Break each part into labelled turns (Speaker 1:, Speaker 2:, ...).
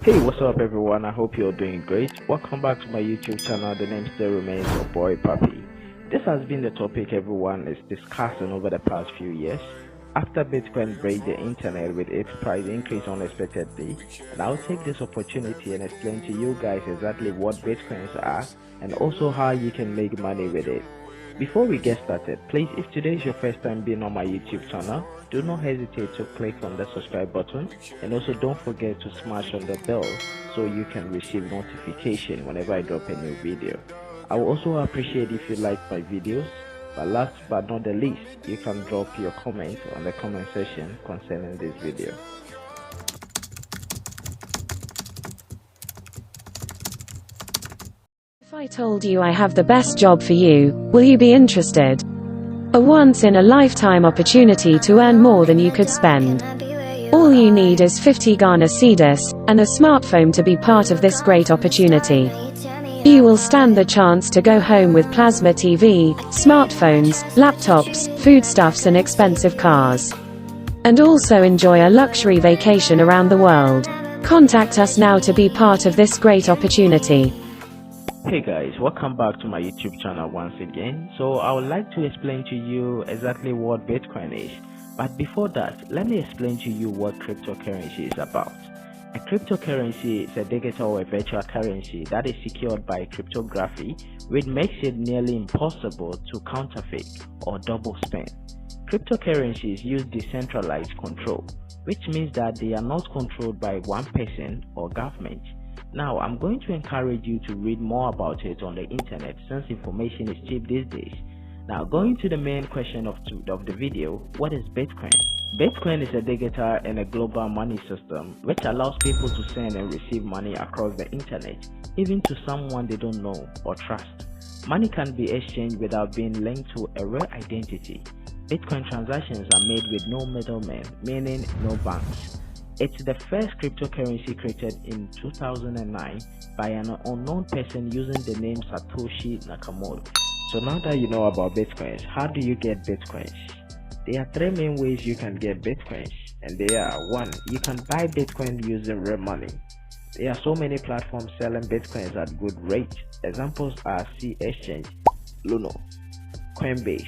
Speaker 1: Hey, what's up everyone? I hope you're doing great. Welcome back to my YouTube channel. The name still remains Oboypapi. This has been the topic everyone is discussing over the past few years. After Bitcoin break the internet with its price increase unexpectedly, and I'll take this opportunity and explain to you guys exactly what Bitcoins are and also how you can make money with it. Before we get started, please, if today is your first time being on my YouTube channel, do not hesitate to click on the subscribe button, and also don't forget to smash on the bell so you can receive notification whenever I drop a new video. I will also appreciate if you like my videos, but last but not the least, you can drop your comment on the comment section concerning this video.
Speaker 2: If I told you I have the best job for you, will you be interested? A once-in-a-lifetime opportunity to earn more than you could spend. All you need is 50 Ghana cedis, and a smartphone to be part of this great opportunity. You will stand the chance to go home with plasma TV, smartphones, laptops, foodstuffs and expensive cars. And also enjoy a luxury vacation around the world. Contact us now to be part of this great opportunity.
Speaker 1: Hey guys, welcome back to my YouTube channel once again. So I would like to explain to you exactly what Bitcoin is. But before that, let me explain to you what cryptocurrency is about. A cryptocurrency is a digital or virtual currency that is secured by cryptography, which makes it nearly impossible to counterfeit or double spend. Cryptocurrencies use decentralized control, which means that they are not controlled by one person or government. Now, I'm going to encourage you to read more about it on the internet since information is cheap these days. Now, going to the main question of the video, what is Bitcoin? Bitcoin is a digital and a global money system which allows people to send and receive money across the internet, even to someone they don't know or trust. Money can be exchanged without being linked to a real identity. Bitcoin transactions are made with no middlemen, meaning no banks. It's the first cryptocurrency created in 2009 by an unknown person using the name Satoshi Nakamoto. So now that you know about Bitcoins, how do you get Bitcoins? There are three main ways you can get Bitcoins, and they are: 1. You can buy Bitcoin using real money. There are so many platforms selling Bitcoins at good rates. Examples are C Exchange, Luno, Coinbase,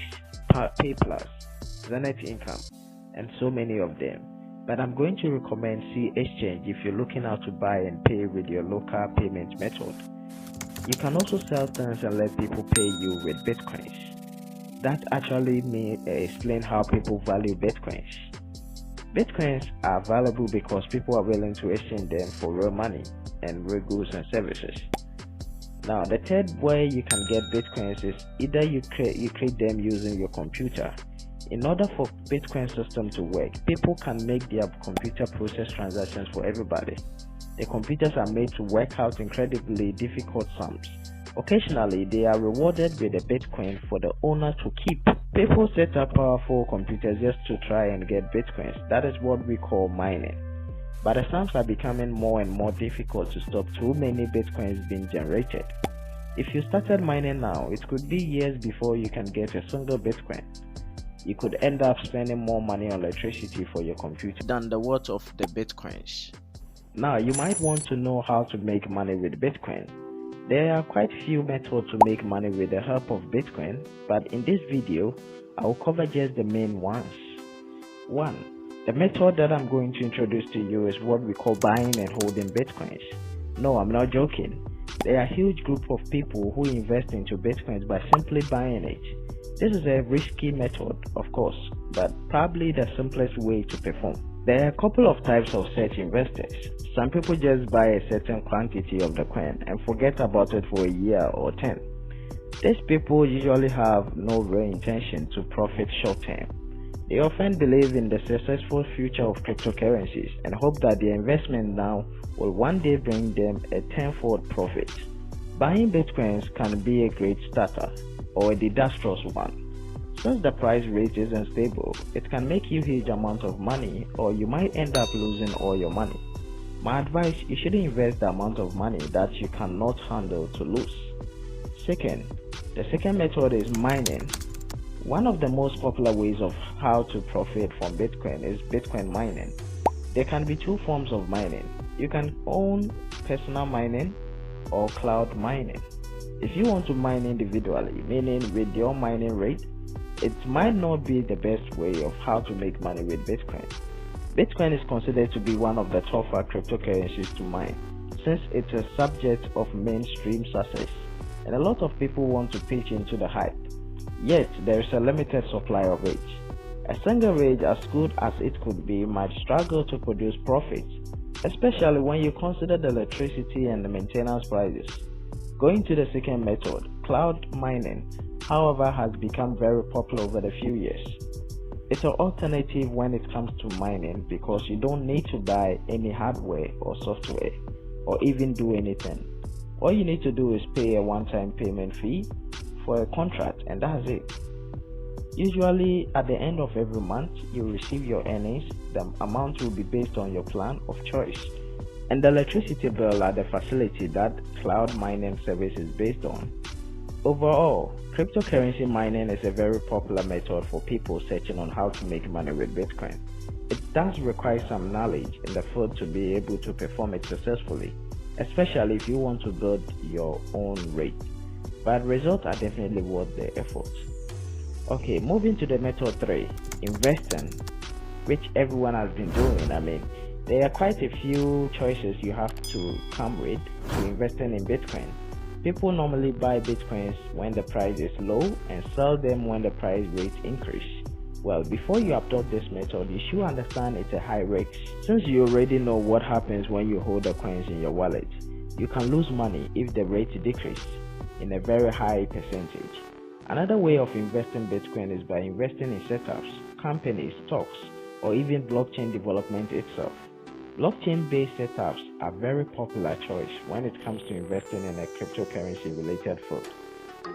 Speaker 1: Payplus, Zenith Income, and so many of them. But I'm going to recommend C Exchange if you're looking out to buy and pay with your local payment method. You can also sell things and let people pay you with Bitcoins. That actually may explain how people value Bitcoins. Bitcoins are valuable because people are willing to exchange them for real money and real goods and services. Now, the third way you can get Bitcoins is either you create them using your computer. In order for Bitcoin system to work, people can make their computer process transactions for everybody. The computers are made to work out incredibly difficult sums. Occasionally, they are rewarded with a Bitcoin for the owner to keep. People set up powerful computers just to try and get Bitcoins. That is what we call mining. But the sums are becoming more and more difficult to stop too many Bitcoins being generated. If you started mining now, it could be years before you can get a single Bitcoin. You could end up spending more money on electricity for your computer than the worth of the Bitcoins. Now, you might want to know how to make money with Bitcoin. There are quite few methods to make money with the help of Bitcoin, but in this video, I will cover just the main ones. 1. The method that I'm going to introduce to you is what we call buying and holding Bitcoins. No, I'm not joking. There are a huge group of people who invest into Bitcoins by simply buying it. This is a risky method, of course, but probably the simplest way to perform. There are a couple of types of such investors. Some people just buy a certain quantity of the coin and forget about it for a year or 10. These people usually have no real intention to profit short term. They often believe in the successful future of cryptocurrencies and hope that their investment now will one day bring them a tenfold profit. Buying Bitcoins can be a great starter or a disastrous one. Since the price rate isn't stable, it can make you huge amount of money, or you might end up losing all your money. My advice, you shouldn't invest the amount of money that you cannot handle to lose. The second method is mining. One of the most popular ways of how to profit from Bitcoin is Bitcoin mining. There can be two forms of mining. You can own personal mining or cloud mining. If you want to mine individually, meaning with your mining rate, it might not be the best way of how to make money with Bitcoin. Bitcoin is considered to be one of the tougher cryptocurrencies to mine, since it's a subject of mainstream success, and a lot of people want to pitch into the hype. Yet, there is a limited supply of it. A single rig as good as it could be might struggle to produce profits, especially when you consider the electricity and the maintenance prices. Going to the second method, cloud mining, however, has become very popular over the few years. It's an alternative when it comes to mining because you don't need to buy any hardware or software or even do anything. All you need to do is pay a one-time payment fee for a contract, and that's it. Usually at the end of every month, you receive your earnings. The amount will be based on your plan of choice, and the electricity bill at the facility that cloud mining service is based on. Overall, cryptocurrency mining is a very popular method for people searching on how to make money with Bitcoin. It does require some knowledge in the field to be able to perform it successfully, especially if you want to build your own rig, but results are definitely worth the effort. Okay, moving to the method 3, investing, which everyone has been doing. There are quite a few choices you have to come with to investing in Bitcoin. People normally buy Bitcoins when the price is low and sell them when the price rate increase. Well, before you adopt this method, you should understand it's a high risk. Since you already know what happens when you hold the coins in your wallet, you can lose money if the rate decreases in a very high percentage. Another way of investing Bitcoin is by investing in setups, companies, stocks, or even blockchain development itself. Blockchain-based setups are very popular choice when it comes to investing in a cryptocurrency related field.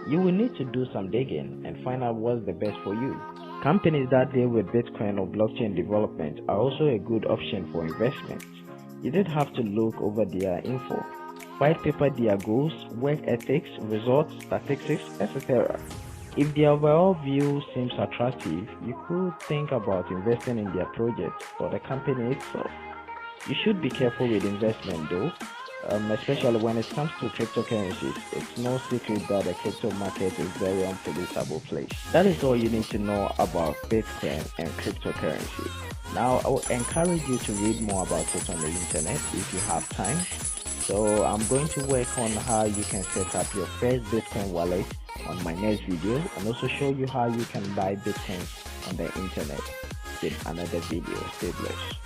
Speaker 1: You will need to do some digging and find out what's the best for you. Companies that deal with Bitcoin or blockchain development are also a good option for investment. You don't have to look over their info, white paper their goals, work ethics, results, statistics, etc. If the overall view seems attractive, you could think about investing in their project or the company itself. You should be careful with investment though, especially when it comes to cryptocurrencies. It's no secret that the crypto market is a very unpredictable place. That is all you need to know about Bitcoin and cryptocurrency. Now, I will encourage you to read more about it on the internet if you have time. So I'm going to work on how you can set up your first Bitcoin wallet on my next video, and also show you how you can buy Bitcoins on the internet in another video. Stay blessed.